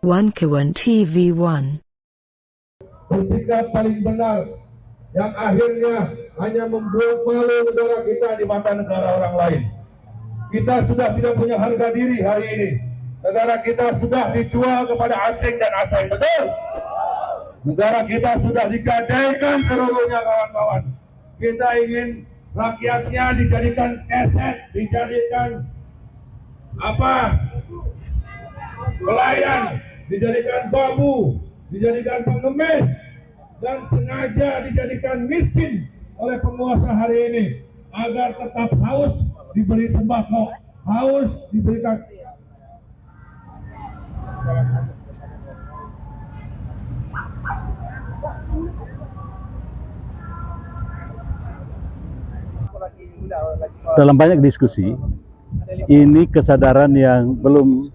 Wankawan TV1. Bersikap paling benar yang akhirnya hanya membuat malu negara kita di mata negara orang lain. Kita sudah tidak punya harga diri hari ini. Negara kita sudah dijual kepada asing dan asing, betul? Negara kita sudah digadaikan seluruhnya, kawan-kawan. Kita ingin rakyatnya dijadikan aset, dijadikan apa? Pelayan, dijadikan babu, dijadikan pengemis, dan sengaja dijadikan miskin oleh penguasa hari ini agar tetap haus diberi sembako, haus diberikan. Dalam banyak diskusi, ini kesadaran yang belum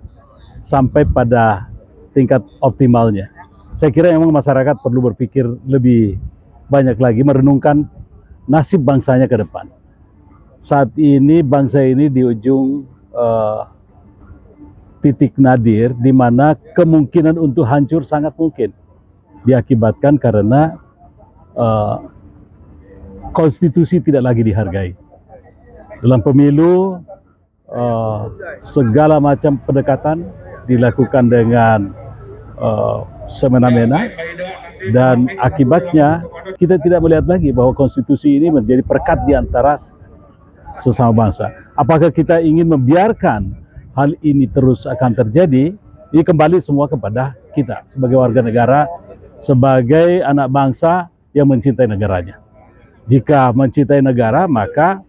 sampai pada tingkat optimalnya. Saya kira memang masyarakat perlu berpikir lebih banyak lagi, merenungkan nasib bangsanya ke depan. Saat ini bangsa ini di ujung titik nadir, di mana kemungkinan untuk hancur sangat mungkin diakibatkan karena konstitusi tidak lagi dihargai. Dalam pemilu, segala macam pendekatan dilakukan dengan semena-mena, dan akibatnya kita tidak melihat lagi bahwa konstitusi ini menjadi perekat di antara sesama bangsa. Apakah kita ingin membiarkan hal ini terus akan terjadi? Ini kembali semua kepada kita sebagai warga negara, sebagai anak bangsa yang mencintai negaranya. Jika mencintai negara, maka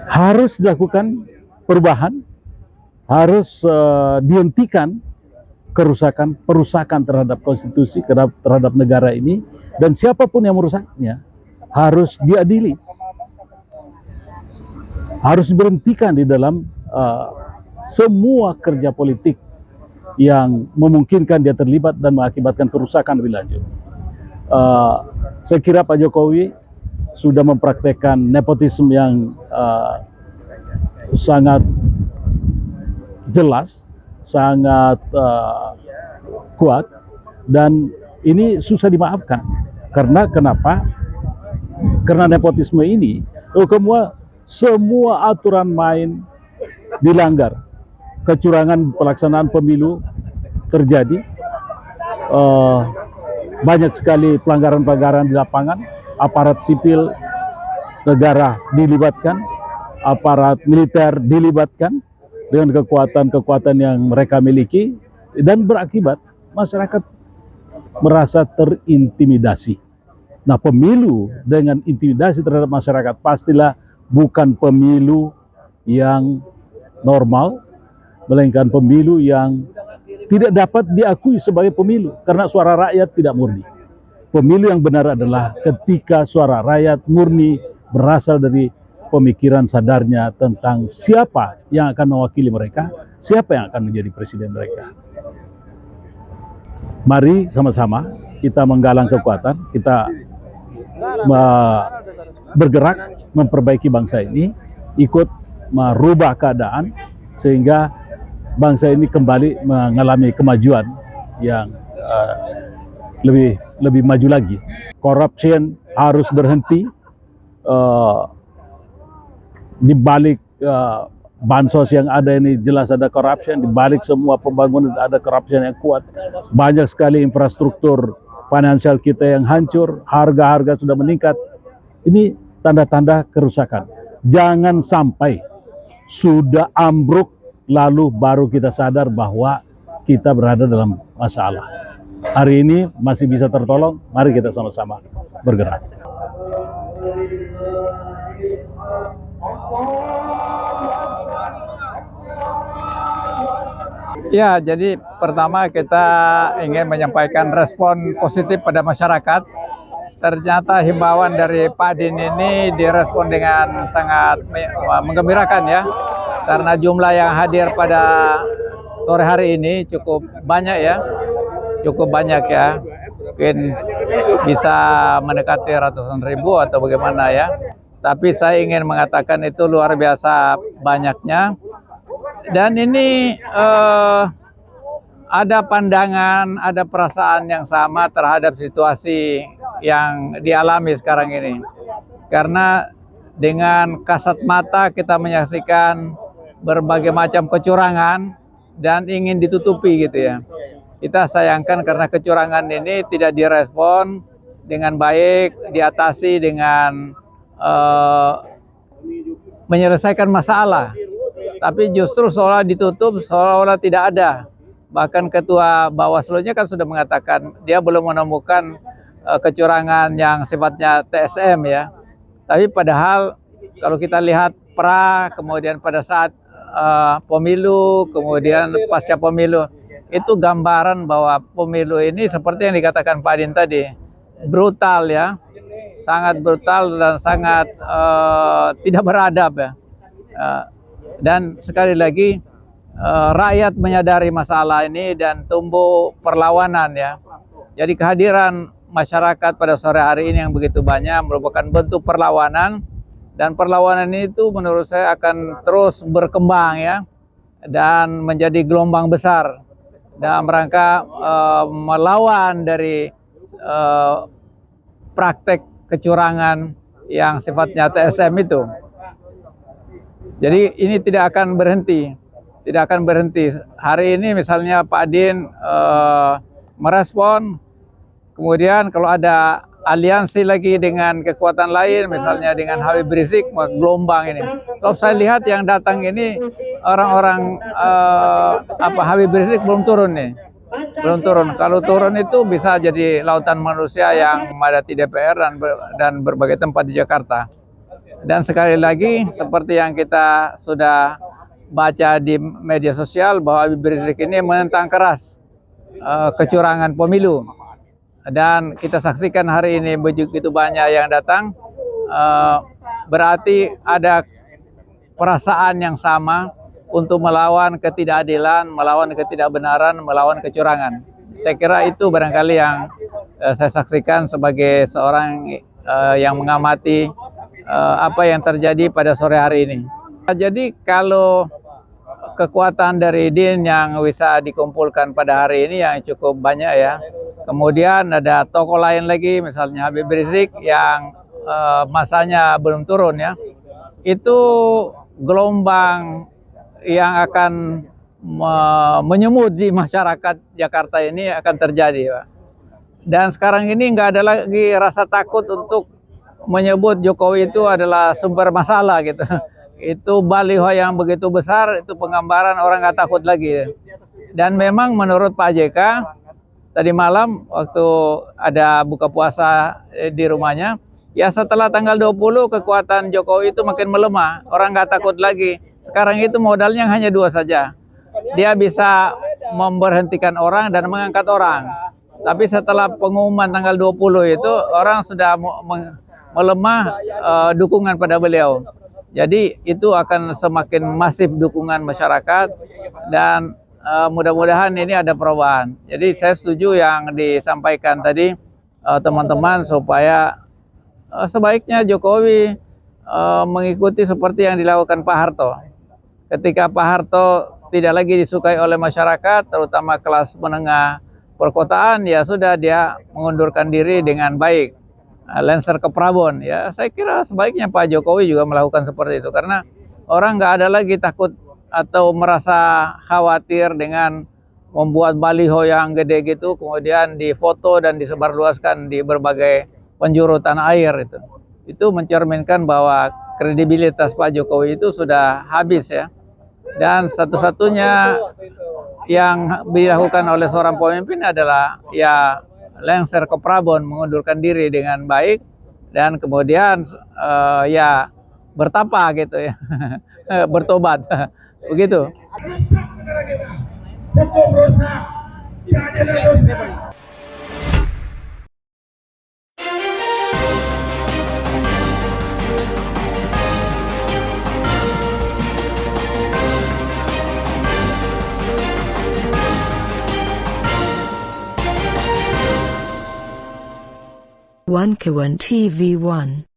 harus dilakukan perubahan, harus dihentikan perusakan terhadap konstitusi, terhadap negara ini, dan siapapun yang merusaknya harus diadili, harus diberhentikan di dalam semua kerja politik yang memungkinkan dia terlibat dan mengakibatkan kerusakan lebih lanjut. Saya kira Pak Jokowi sudah mempraktekkan nepotisme yang sangat jelas, sangat kuat, dan ini susah dimaafkan. Karena kenapa? Karena nepotisme ini, semua aturan main dilanggar, kecurangan pelaksanaan pemilu terjadi, banyak sekali pelanggaran-pelanggaran di lapangan, aparat sipil negara dilibatkan, aparat militer dilibatkan dengan kekuatan-kekuatan yang mereka miliki, dan berakibat masyarakat merasa terintimidasi. Nah, pemilu dengan intimidasi terhadap masyarakat pastilah bukan pemilu yang normal, melainkan pemilu yang tidak dapat diakui sebagai pemilu karena suara rakyat tidak murni. Pemilu yang benar adalah ketika suara rakyat murni berasal dari pemikiran sadarnya tentang siapa yang akan mewakili mereka, siapa yang akan menjadi presiden mereka. Mari sama-sama kita menggalang kekuatan, kita bergerak memperbaiki bangsa ini, ikut merubah keadaan sehingga bangsa ini kembali mengalami kemajuan yang lebih maju lagi. Corruption harus berhenti. Di balik bansos yang ada ini jelas ada corruption, di balik semua pembangunan ada corruption yang kuat. Banyak sekali infrastruktur finansial kita yang hancur, harga-harga sudah meningkat. Ini tanda-tanda kerusakan. Jangan sampai sudah ambruk lalu baru kita sadar bahwa kita berada dalam masalah. Hari ini masih bisa tertolong, mari kita sama-sama bergerak. Ya, jadi pertama kita ingin menyampaikan respon positif pada masyarakat. Ternyata himbauan dari Pak Din ini direspon dengan sangat menggembirakan ya. Karena jumlah yang hadir pada sore hari ini cukup banyak ya. Cukup banyak ya. Mungkin bisa mendekati ratusan ribu atau bagaimana ya. Tapi saya ingin mengatakan itu luar biasa banyaknya. Dan ini ada pandangan, ada perasaan yang sama terhadap situasi yang dialami sekarang ini. Karena dengan kasat mata kita menyaksikan berbagai macam kecurangan dan ingin ditutupi gitu ya. Kita sayangkan karena kecurangan ini tidak direspon dengan baik, diatasi dengan menyelesaikan masalah. Tapi justru seolah ditutup, seolah-olah tidak ada. Bahkan Ketua Bawaslu-nya kan sudah mengatakan dia belum menemukan kecurangan yang sifatnya TSM ya. Tapi padahal kalau kita lihat kemudian pada saat pemilu, kemudian pasca pemilu, itu gambaran bahwa pemilu ini seperti yang dikatakan Pak Adin tadi, brutal ya, sangat brutal dan sangat tidak beradab ya. Dan sekali lagi rakyat menyadari masalah ini dan tumbuh perlawanan ya. Jadi kehadiran masyarakat pada sore hari ini yang begitu banyak merupakan bentuk perlawanan, dan perlawanan itu menurut saya akan terus berkembang ya dan menjadi gelombang besar dalam rangka melawan dari praktek kecurangan yang sifatnya TSM itu. Jadi ini tidak akan berhenti, tidak akan berhenti. Hari ini misalnya Pak Adin merespon, kemudian kalau ada aliansi lagi dengan kekuatan lain, misalnya dengan Habib Rizik, gelombang ini. Kalau saya lihat yang datang ini orang-orang Habib Rizik belum turun nih, belum turun. Kalau turun itu bisa jadi lautan manusia yang memadati DPR dan berbagai tempat di Jakarta. Dan sekali lagi seperti yang kita sudah baca di media sosial bahwa Habib Rizik ini menentang keras kecurangan pemilu. Dan kita saksikan hari ini begitu banyak yang datang, berarti ada perasaan yang sama untuk melawan ketidakadilan, melawan ketidakbenaran, melawan kecurangan. Saya kira itu barangkali yang saya saksikan sebagai seorang yang mengamati apa yang terjadi pada sore hari ini. Jadi kalau kekuatan dari DIN yang bisa dikumpulkan pada hari ini yang cukup banyak ya. Kemudian ada tokoh lain lagi, misalnya Habib Rizik yang masanya belum turun ya. Itu gelombang yang akan menyemut di masyarakat Jakarta ini akan terjadi, Pak. Dan sekarang ini nggak ada lagi rasa takut untuk menyebut Jokowi itu adalah sumber masalah gitu. Itu baliho yang begitu besar, itu penggambaran orang nggak takut lagi. Dan memang menurut Pak JK, tadi malam waktu ada buka puasa di rumahnya, ya setelah tanggal 20 kekuatan Jokowi itu makin melemah, orang nggak takut lagi. Sekarang itu modalnya hanya dua saja. Dia bisa memberhentikan orang dan mengangkat orang. Tapi setelah pengumuman tanggal 20 itu orang sudah melemah dukungan pada beliau. Jadi itu akan semakin masif dukungan masyarakat dan mudah-mudahan ini ada perubahan. Jadi saya setuju yang disampaikan tadi teman-teman supaya sebaiknya Jokowi mengikuti seperti yang dilakukan Pak Harto. Ketika Pak Harto tidak lagi disukai oleh masyarakat, terutama kelas menengah perkotaan, ya sudah dia mengundurkan diri dengan baik. Lengser ke Prabon, ya saya kira sebaiknya Pak Jokowi juga melakukan seperti itu karena orang nggak ada lagi takut atau merasa khawatir dengan membuat baliho yang gede gitu kemudian difoto dan disebarluaskan di berbagai penjuru tanah air itu mencerminkan bahwa kredibilitas Pak Jokowi itu sudah habis ya. Dan satu-satunya yang dilakukan oleh seorang pemimpin adalah ya lengser ke Prabon, mengundurkan diri dengan baik dan kemudian ya bertapa gitu ya. Bertobat. Begitu. One Kawan TV 1